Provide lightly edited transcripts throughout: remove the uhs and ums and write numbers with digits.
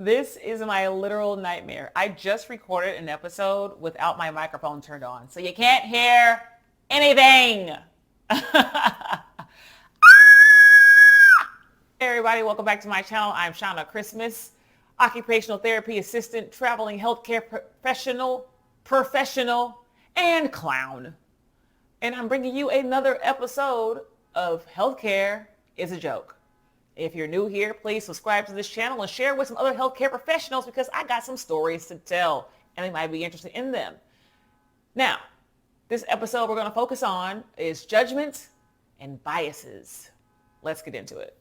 This is my literal nightmare. I just recorded an episode without my microphone turned on, so you can't hear anything. Hey everybody, welcome back to my channel. I'm Shanna Christmas, Occupational Therapy Assistant, traveling healthcare professional, and clown. And I'm bringing you another episode of Healthcare is a Joke. If you're new here, please subscribe to this channel and share with some other healthcare professionals because I got some stories to tell and they might be interested in them. Now, this episode we're going to focus on is judgment and biases. Let's get into it.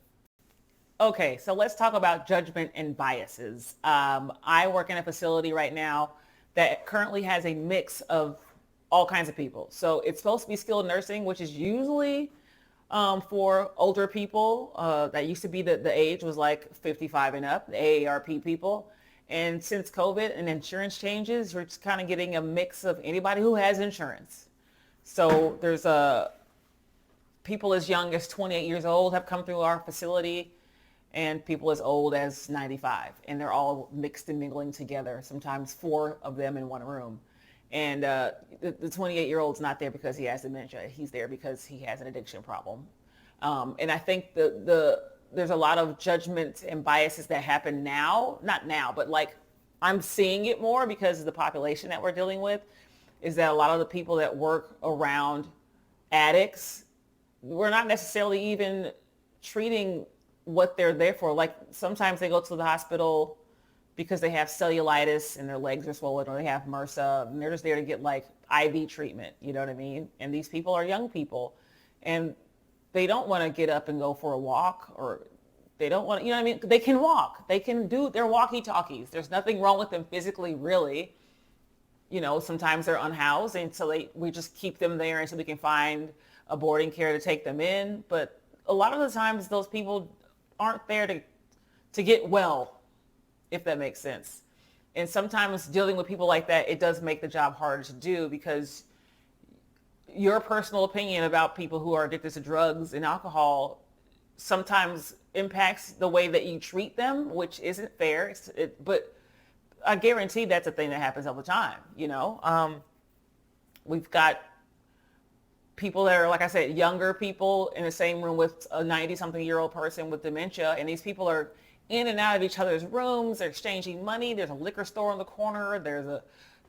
Okay, so let's talk about judgment and biases. I work in a facility right now that currently has a mix of all kinds of people. So it's supposed to be skilled nursing, which is usually for older people. That used to be the age was like 55 and up, the AARP people. And since COVID and insurance changes, we're just kind of getting a mix of anybody who has insurance. So there's people as young as 28 years old have come through our facility and people as old as 95. And they're all mixed and mingling together, sometimes 4 of them in one room. And the 28-year-old's not there because he has dementia. He's there because he has an addiction problem. And I think there's a lot of judgment and biases that happen now, not now, but like I'm seeing it more because of the population that we're dealing with, is that a lot of the people that work around addicts, we're not necessarily even treating what they're there for. Like sometimes they go to the hospital because they have cellulitis and their legs are swollen, or they have MRSA, and they're just there to get like IV treatment, you know what I mean? And these people are young people and they don't want to get up and go for a walk, or they don't want to, you know what I mean? They can walk, they can do their walkie-talkies. There's nothing wrong with them physically, really. You know, sometimes they're unhoused and so we just keep them there until we can find a boarding care to take them in. But a lot of the times those people aren't there to get well, if that makes sense. And sometimes dealing with people like that, it does make the job harder to do because your personal opinion about people who are addicted to drugs and alcohol sometimes impacts the way that you treat them, which isn't fair. But I guarantee that's a thing that happens all the time, you know. We've got people that are, like I said, younger people in the same room with a 90-something-year-old person with dementia, and these people are in and out of each other's rooms. They're exchanging money. There's a liquor store on the corner.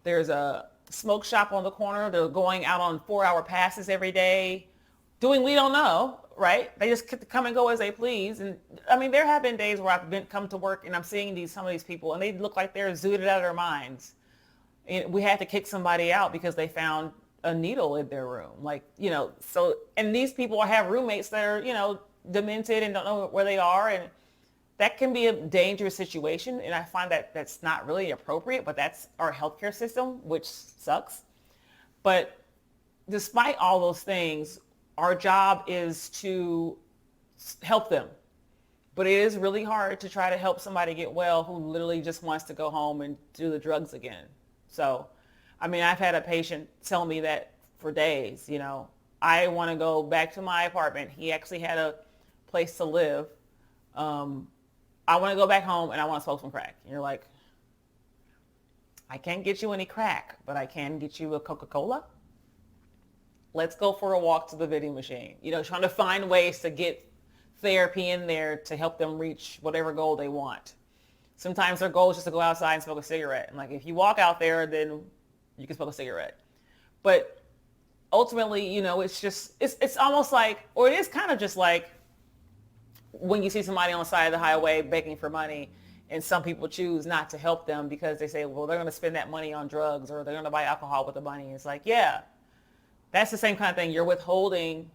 There's a smoke shop on the corner. They're going out on 4-hour passes every day, doing we don't know, right? They just come and go as they please. And I mean, there have been days where I've come to work and I'm seeing some of these people and they look like they're zooted out of their minds. And we had to kick somebody out because they found a needle in their room. Like, you know, so, and these people have roommates that are, you know, demented and don't know where they are. And that can be a dangerous situation, and I find that that's not really appropriate, but that's our healthcare system, which sucks. But despite all those things, our job is to help them. But it is really hard to try to help somebody get well who literally just wants to go home and do the drugs again. So, I mean, I've had a patient tell me that for days, you know, I want to go back to my apartment. He actually had a place to live. I want to go back home and I want to smoke some crack. And you're like, I can't get you any crack, but I can get you a Coca-Cola. Let's go for a walk to the vending machine. You know, trying to find ways to get therapy in there to help them reach whatever goal they want. Sometimes their goal is just to go outside and smoke a cigarette. And like, if you walk out there, then you can smoke a cigarette. But ultimately, you know, it's almost like, or it is kind of just like, when you see somebody on the side of the highway begging for money and some people choose not to help them because they say, well, they're going to spend that money on drugs or they're going to buy alcohol with the money. It's like, yeah, that's the same kind of thing. You're withholding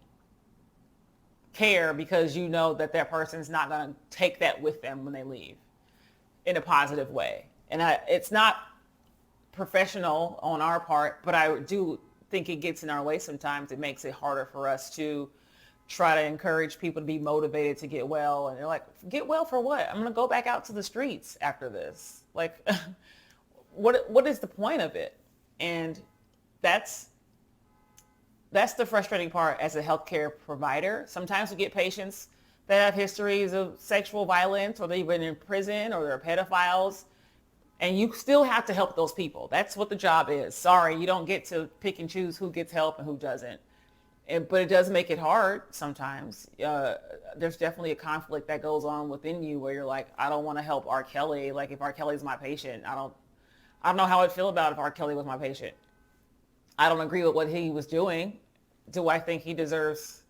care because you know that that person's not going to take that with them when they leave in a positive way. And it's not professional on our part, but I do think it gets in our way sometimes. It makes it harder for us to try to encourage people to be motivated to get well. And they're like, get well for what? I'm going to go back out to the streets after this. Like, what is the point of it? And that's the frustrating part as a healthcare provider. Sometimes we get patients that have histories of sexual violence, or they've been in prison, or they're pedophiles. And you still have to help those people. That's what the job is. Sorry, you don't get to pick and choose who gets help and who doesn't. But it does make it hard sometimes. There's definitely a conflict that goes on within you where you're like, I don't want to help R. Kelly. Like, if R. Kelly's my patient, I don't know how I'd feel about if R. Kelly was my patient. I don't agree with what he was doing. Do I think he deserves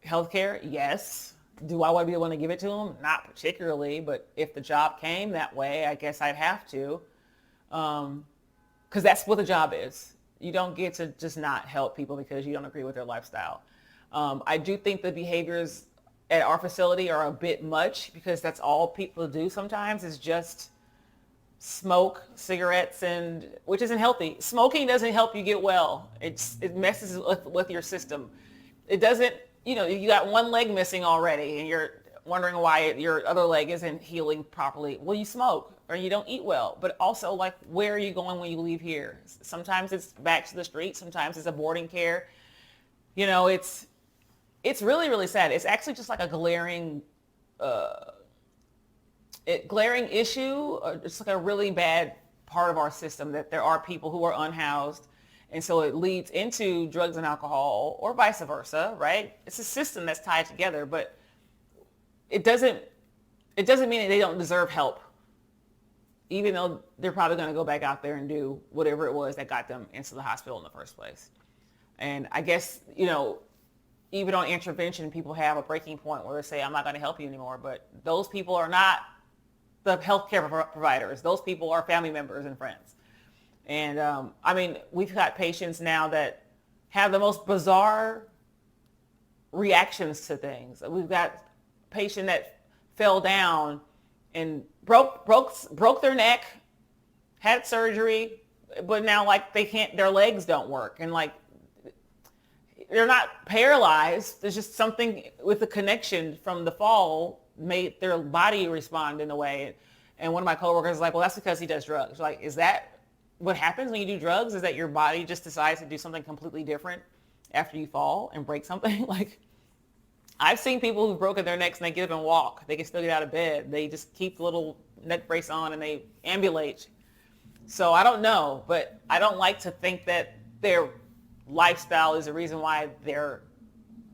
health care? Yes. Do I want to be the one to give it to him? Not particularly, but if the job came that way, I guess I'd have to. Because that's what the job is. You don't get to just not help people because you don't agree with their lifestyle. I do think the behaviors at our facility are a bit much because that's all people do sometimes is just smoke cigarettes, and which isn't healthy. Smoking doesn't help you get well. It messes with your system. It doesn't, you got one leg missing already and you're wondering why your other leg isn't healing properly. Well, you smoke or you don't eat well, but also like, where are you going when you leave here? Sometimes it's back to the street. Sometimes it's a boarding care. It's really, really sad. It's actually just like a glaring issue. It's like a really bad part of our system that there are people who are unhoused. And so it leads into drugs and alcohol or vice versa, right? It's a system that's tied together, but it doesn't mean that they don't deserve help, even though they're probably going to go back out there and do whatever it was that got them into the hospital in the first place. And I guess, even on intervention, people have a breaking point where they say, I'm not going to help you anymore. But those people are not the healthcare providers. Those people are family members and friends. And we've got patients now that have the most bizarre reactions to things. We've got a patient that fell down and broke their neck, had surgery, but now like their legs don't work. And like, they're not paralyzed. There's just something with the connection from the fall made their body respond in a way. And one of my coworkers is like, well, that's because he does drugs. Like, is that what happens when you do drugs? Is that your body just decides to do something completely different after you fall and break something? Like, I've seen people who've broken their necks and they get up and walk. They can still get out of bed. They just keep the little neck brace on and they ambulate. So I don't know, but I don't like to think that their lifestyle is the reason why their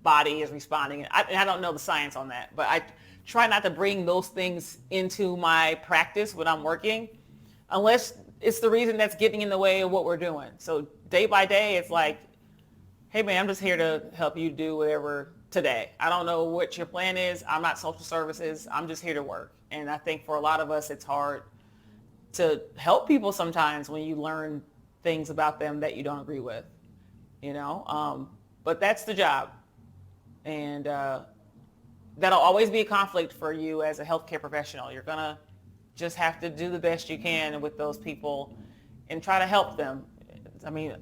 body is responding. I don't know the science on that, but I try not to bring those things into my practice when I'm working, unless it's the reason that's getting in the way of what we're doing. So day by day, it's like, hey man, I'm just here to help you do whatever today. I don't know what your plan is. I'm not social services. I'm just here to work. And I think for a lot of us, it's hard to help people sometimes when you learn things about them that you don't agree with, but that's the job. And that'll always be a conflict for you as a healthcare professional. You're going to just have to do the best you can with those people and try to help them. I mean,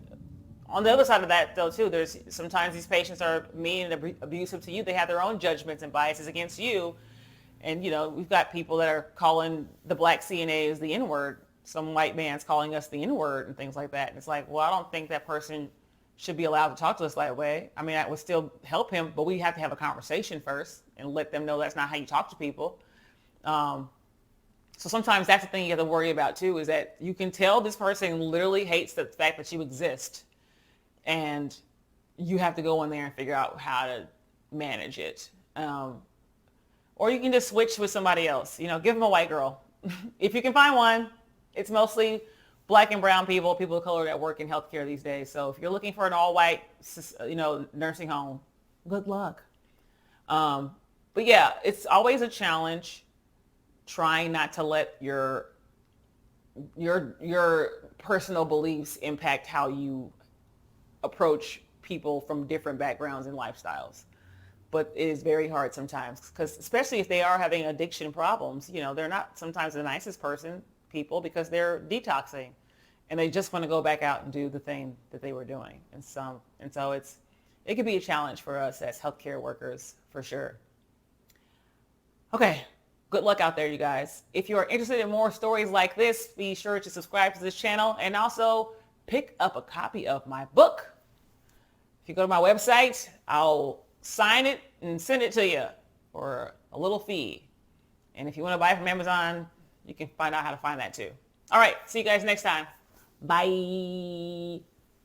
on the other side of that, though, too, there's sometimes these patients are mean and abusive to you. They have their own judgments and biases against you. And, we've got people that are calling the black CNAs the N-word. Some white man's calling us the N-word and things like that. And it's like, well, I don't think that person should be allowed to talk to us that way. I mean, I would still help him, but we have to have a conversation first and let them know that's not how you talk to people. So sometimes that's the thing you have to worry about too, is that you can tell this person literally hates the fact that you exist, and you have to go in there and figure out how to manage it. Or you can just switch with somebody else, give them a white girl. If you can find one. It's mostly black and brown people of color that work in healthcare these days. So if you're looking for an all-white, nursing home, good luck. But yeah, it's always a challenge trying not to let your personal beliefs impact how you approach people from different backgrounds and lifestyles. But it is very hard sometimes, because especially if they are having addiction problems, they're not sometimes the nicest people because they're detoxing and they just want to go back out and do the thing that they were doing. And so it could be a challenge for us as healthcare workers for sure. Okay. Good luck out there, you guys. If you are interested in more stories like this, be sure to subscribe to this channel and also pick up a copy of my book. If you go to my website, I'll sign it and send it to you. for a little fee. And if you want to buy from Amazon, you can find out how to find that too. All right. See you guys next time. Bye.